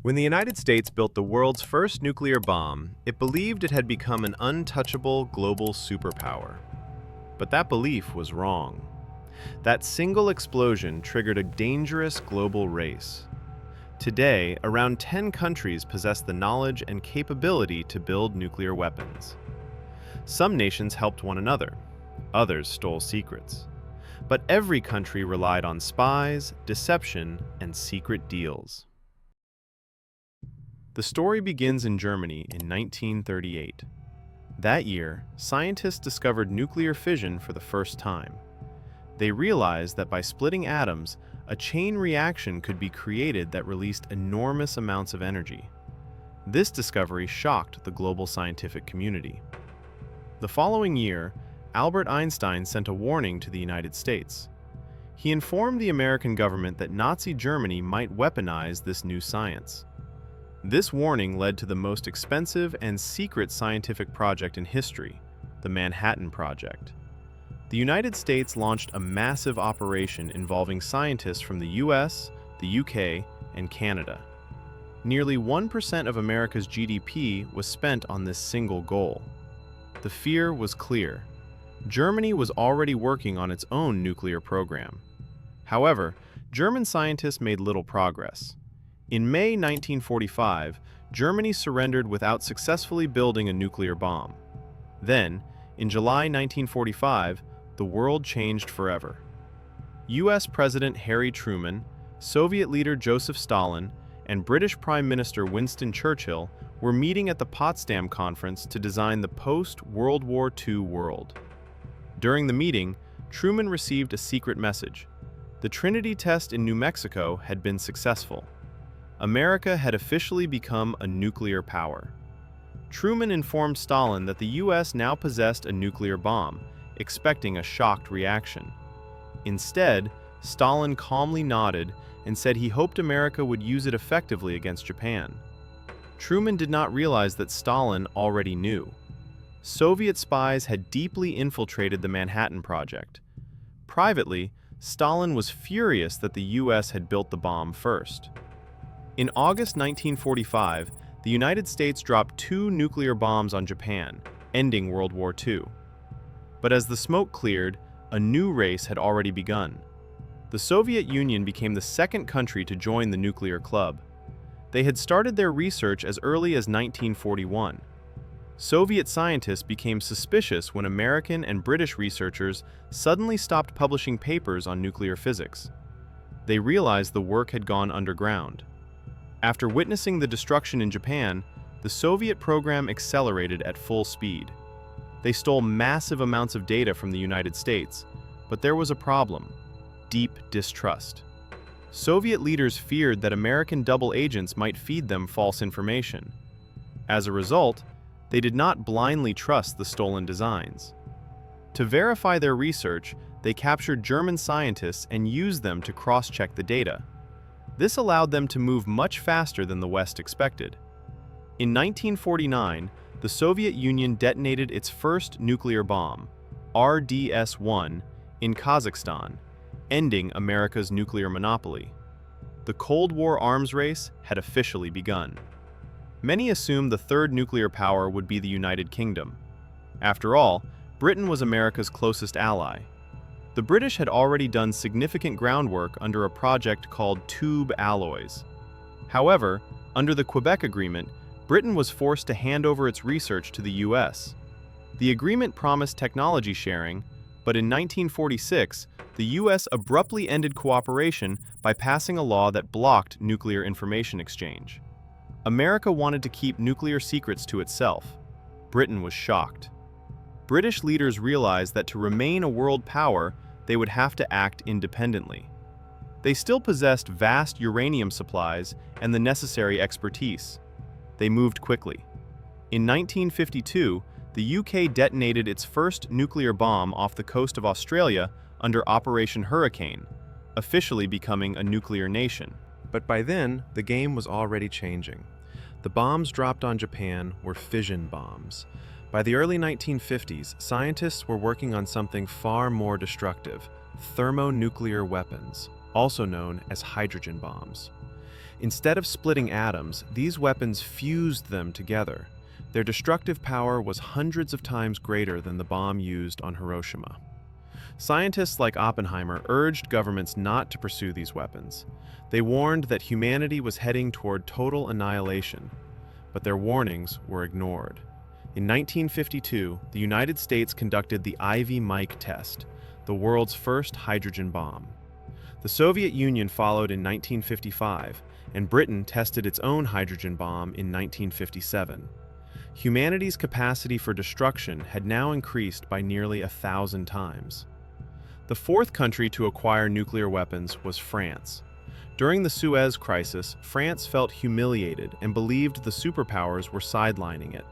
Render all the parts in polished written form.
When the United States built the world's first nuclear bomb, it believed it had become an untouchable global superpower. But that belief was wrong. That single explosion triggered a dangerous global race. Today, around 10 countries possess the knowledge and capability to build nuclear weapons. Some nations helped one another. Others stole secrets. But every country relied on spies, deception, and secret deals. The story begins in Germany in 1938. That year, scientists discovered nuclear fission for the first time. They realized that by splitting atoms, a chain reaction could be created that released enormous amounts of energy. This discovery shocked the global scientific community. The following year, Albert Einstein sent a warning to the United States. He informed the American government that Nazi Germany might weaponize this new science. This warning led to the most expensive and secret scientific project in history, the Manhattan Project. The United States launched a massive operation involving scientists from the US, the UK, and Canada. Nearly 1% of America's GDP was spent on this single goal. The fear was clear. Germany was already working on its own nuclear program. However, German scientists made little progress. In May 1945, Germany surrendered without successfully building a nuclear bomb. Then, in July 1945, the world changed forever. US President Harry Truman, Soviet leader Joseph Stalin, and British Prime Minister Winston Churchill were meeting at the Potsdam Conference to design the post-World War II world. During the meeting, Truman received a secret message. The Trinity test in New Mexico had been successful. America had officially become a nuclear power. Truman informed Stalin that the US now possessed a nuclear bomb, expecting a shocked reaction. Instead, Stalin calmly nodded and said he hoped America would use it effectively against Japan. Truman did not realize that Stalin already knew. Soviet spies had deeply infiltrated the Manhattan Project. Privately, Stalin was furious that the US had built the bomb first. In August 1945, the United States dropped 2 nuclear bombs on Japan, ending World War II. But as the smoke cleared, a new race had already begun. The Soviet Union became the second country to join the nuclear club. They had started their research as early as 1941. Soviet scientists became suspicious when American and British researchers suddenly stopped publishing papers on nuclear physics. They realized the work had gone underground. After witnessing the destruction in Japan, the Soviet program accelerated at full speed. They stole massive amounts of data from the United States, but there was a problem: deep distrust. Soviet leaders feared that American double agents might feed them false information. As a result, they did not blindly trust the stolen designs. To verify their research, they captured German scientists and used them to cross-check the data. This allowed them to move much faster than the West expected. In 1949, the Soviet Union detonated its first nuclear bomb, RDS-1, in Kazakhstan, ending America's nuclear monopoly. The Cold War arms race had officially begun. Many assumed the third nuclear power would be the United Kingdom. After all, Britain was America's closest ally. The British had already done significant groundwork under a project called tube alloys. However, under the Quebec Agreement, Britain was forced to hand over its research to the US. The agreement promised technology sharing, but in 1946, the US abruptly ended cooperation by passing a law that blocked nuclear information exchange. America wanted to keep nuclear secrets to itself. Britain was shocked. British leaders realized that to remain a world power, they would have to act independently. They still possessed vast uranium supplies and the necessary expertise. They moved quickly. In 1952, the UK detonated its first nuclear bomb off the coast of Australia under Operation Hurricane, officially becoming a nuclear nation. But by then, the game was already changing. The bombs dropped on Japan were fission bombs. By the early 1950s, scientists were working on something far more destructive: thermonuclear weapons, also known as hydrogen bombs. Instead of splitting atoms, these weapons fused them together. Their destructive power was hundreds of times greater than the bomb used on Hiroshima. Scientists like Oppenheimer urged governments not to pursue these weapons. They warned that humanity was heading toward total annihilation, but their warnings were ignored. In 1952, the United States conducted the Ivy Mike test, the world's first hydrogen bomb. The Soviet Union followed in 1955, and Britain tested its own hydrogen bomb in 1957. Humanity's capacity for destruction had now increased by nearly 1,000 times. The fourth country to acquire nuclear weapons was France. During the Suez Crisis, France felt humiliated and believed the superpowers were sidelining it.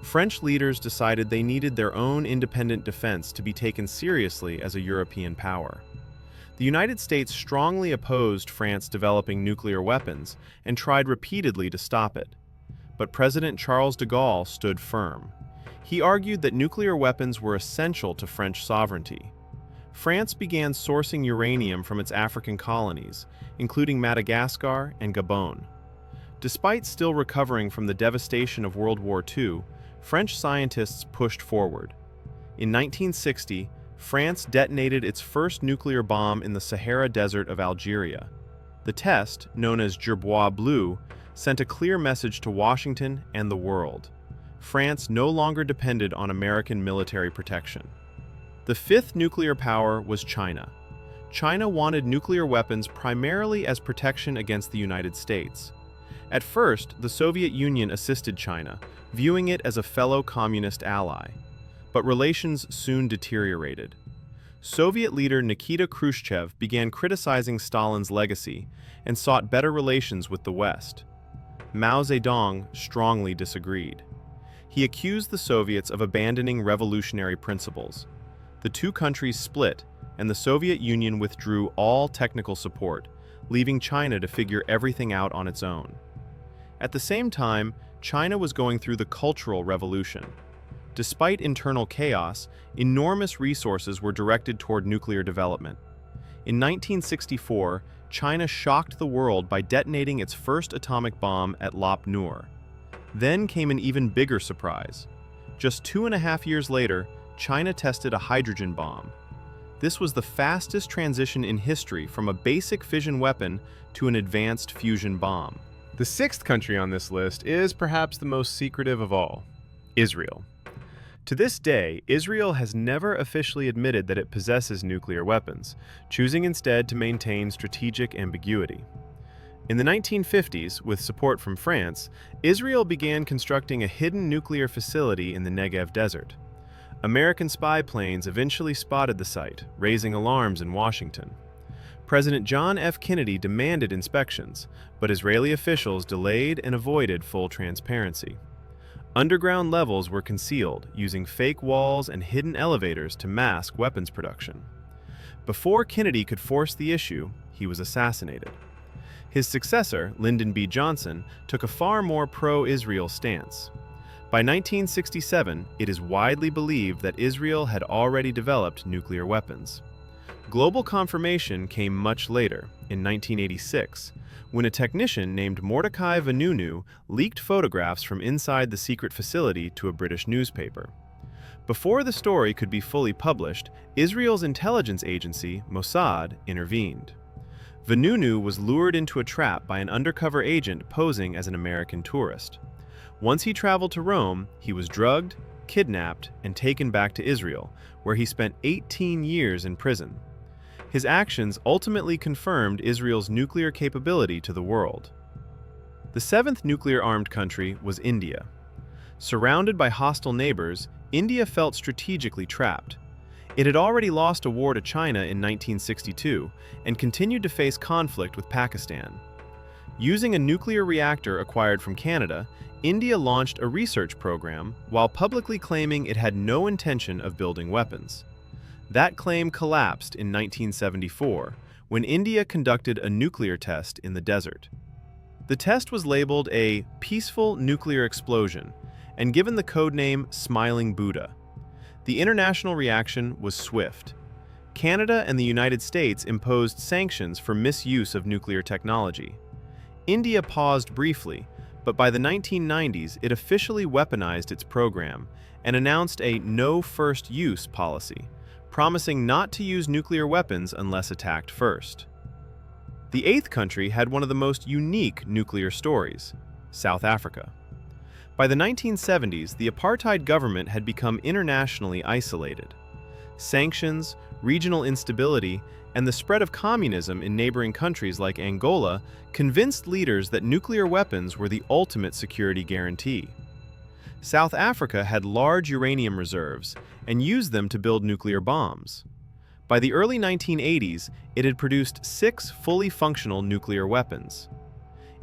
French leaders decided they needed their own independent defense to be taken seriously as a European power. The United States strongly opposed France developing nuclear weapons and tried repeatedly to stop it. But President Charles de Gaulle stood firm. He argued that nuclear weapons were essential to French sovereignty. France began sourcing uranium from its African colonies, including Madagascar and Gabon. Despite still recovering from the devastation of World War II, French scientists pushed forward. In 1960, France detonated its first nuclear bomb in the Sahara Desert of Algeria. The test, known as Gerbois Bleu, sent a clear message to Washington and the world. France no longer depended on American military protection. The fifth nuclear power was China. China wanted nuclear weapons primarily as protection against the United States. At first, the Soviet Union assisted China, viewing it as a fellow communist ally. But relations soon deteriorated. Soviet leader Nikita Khrushchev began criticizing Stalin's legacy and sought better relations with the West. Mao Zedong strongly disagreed. He accused the Soviets of abandoning revolutionary principles. The two countries split, and the Soviet Union withdrew all technical support, leaving China to figure everything out on its own. At the same time, China was going through the Cultural Revolution. Despite internal chaos, enormous resources were directed toward nuclear development. In 1964, China shocked the world by detonating its first atomic bomb at Lop Nur. Then came an even bigger surprise. Just 2.5 years later, China tested a hydrogen bomb. This was the fastest transition in history from a basic fission weapon to an advanced fusion bomb. The sixth country on this list is perhaps the most secretive of all: Israel. To this day, Israel has never officially admitted that it possesses nuclear weapons, choosing instead to maintain strategic ambiguity. In the 1950s, with support from France, Israel began constructing a hidden nuclear facility in the Negev desert. American spy planes eventually spotted the site, raising alarms in Washington. President John F. Kennedy demanded inspections, but Israeli officials delayed and avoided full transparency. Underground levels were concealed, using fake walls and hidden elevators to mask weapons production. Before Kennedy could force the issue, he was assassinated. His successor, Lyndon B. Johnson, took a far more pro-Israel stance. By 1967, it is widely believed that Israel had already developed nuclear weapons. Global confirmation came much later, in 1986, when a technician named Mordecai Vanunu leaked photographs from inside the secret facility to a British newspaper. Before the story could be fully published, Israel's intelligence agency, Mossad, intervened. Vanunu was lured into a trap by an undercover agent posing as an American tourist. Once he traveled to Rome, he was drugged, kidnapped, and taken back to Israel, where he spent 18 years in prison. His actions ultimately confirmed Israel's nuclear capability to the world. The seventh nuclear-armed country was India. Surrounded by hostile neighbors, India felt strategically trapped. It had already lost a war to China in 1962 and continued to face conflict with Pakistan. Using a nuclear reactor acquired from Canada, India launched a research program while publicly claiming it had no intention of building weapons. That claim collapsed in 1974 when India conducted a nuclear test in the desert. The test was labeled a peaceful nuclear explosion and given the codename Smiling Buddha. The international reaction was swift. Canada and the United States imposed sanctions for misuse of nuclear technology. India paused briefly, but by the 1990s it officially weaponized its program and announced a no first use policy, promising not to use nuclear weapons unless attacked first. The eighth country had one of the most unique nuclear stories: South Africa. By the 1970s, the apartheid government had become internationally isolated. Sanctions, regional instability, and the spread of communism in neighboring countries like Angola convinced leaders that nuclear weapons were the ultimate security guarantee. South Africa had large uranium reserves and used them to build nuclear bombs. By the early 1980s, it had produced 6 fully functional nuclear weapons.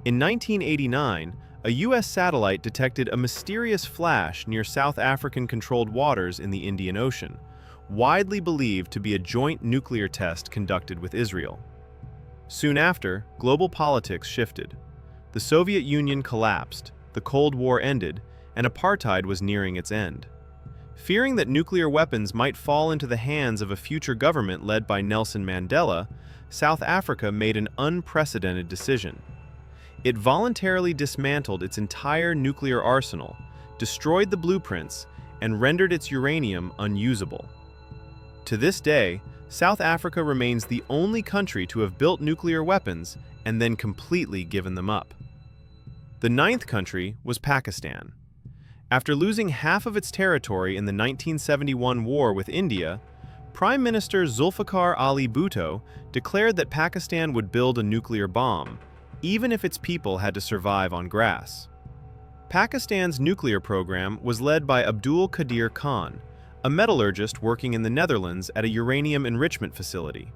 In 1989, a U.S. satellite detected a mysterious flash near South African-controlled waters in the Indian Ocean, widely believed to be a joint nuclear test conducted with Israel. Soon after, global politics shifted. The Soviet Union collapsed, the Cold War ended, and apartheid was nearing its end. Fearing that nuclear weapons might fall into the hands of a future government led by Nelson Mandela, South Africa made an unprecedented decision. It voluntarily dismantled its entire nuclear arsenal, destroyed the blueprints, and rendered its uranium unusable. To this day, South Africa remains the only country to have built nuclear weapons and then completely given them up. The ninth country was Pakistan. After losing half of its territory in the 1971 war with India, Prime Minister Zulfikar Ali Bhutto declared that Pakistan would build a nuclear bomb, even if its people had to survive on grass. Pakistan's nuclear program was led by Abdul Qadir Khan, a metallurgist working in the Netherlands at a uranium enrichment facility.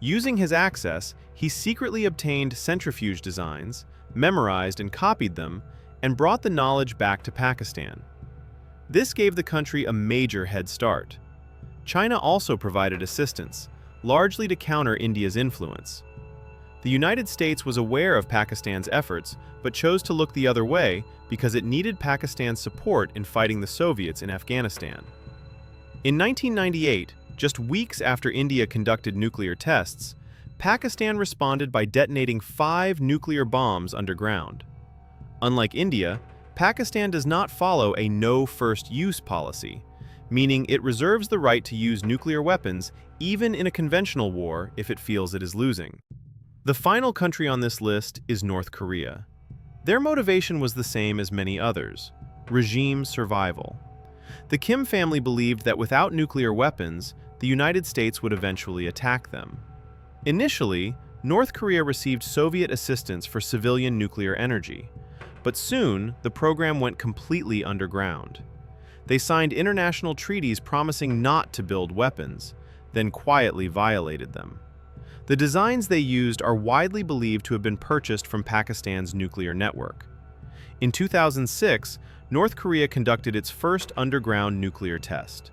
Using his access, he secretly obtained centrifuge designs, memorized and copied them, and brought the knowledge back to Pakistan. This gave the country a major head start. China also provided assistance, largely to counter India's influence. The United States was aware of Pakistan's efforts, but chose to look the other way because it needed Pakistan's support in fighting the Soviets in Afghanistan. In 1998, just weeks after India conducted nuclear tests, Pakistan responded by detonating 5 nuclear bombs underground. Unlike India, Pakistan does not follow a no first use policy, meaning it reserves the right to use nuclear weapons even in a conventional war if it feels it is losing. The final country on this list is North Korea. Their motivation was the same as many others: regime survival. The Kim family believed that without nuclear weapons, the United States would eventually attack them. Initially, North Korea received Soviet assistance for civilian nuclear energy, but soon the program went completely underground. They signed international treaties promising not to build weapons, then quietly violated them. The designs they used are widely believed to have been purchased from Pakistan's nuclear network. In 2006, North Korea conducted its first underground nuclear test.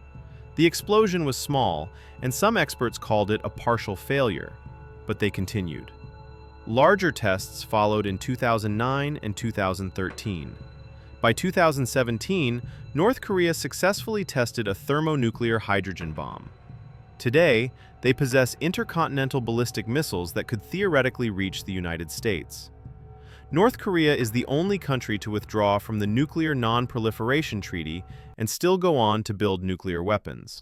The explosion was small, and some experts called it a partial failure, but they continued. Larger tests followed in 2009 and 2013. By 2017, North Korea successfully tested a thermonuclear hydrogen bomb. Today, they possess intercontinental ballistic missiles that could theoretically reach the United States. North Korea is the only country to withdraw from the Nuclear Non-Proliferation Treaty and still go on to build nuclear weapons.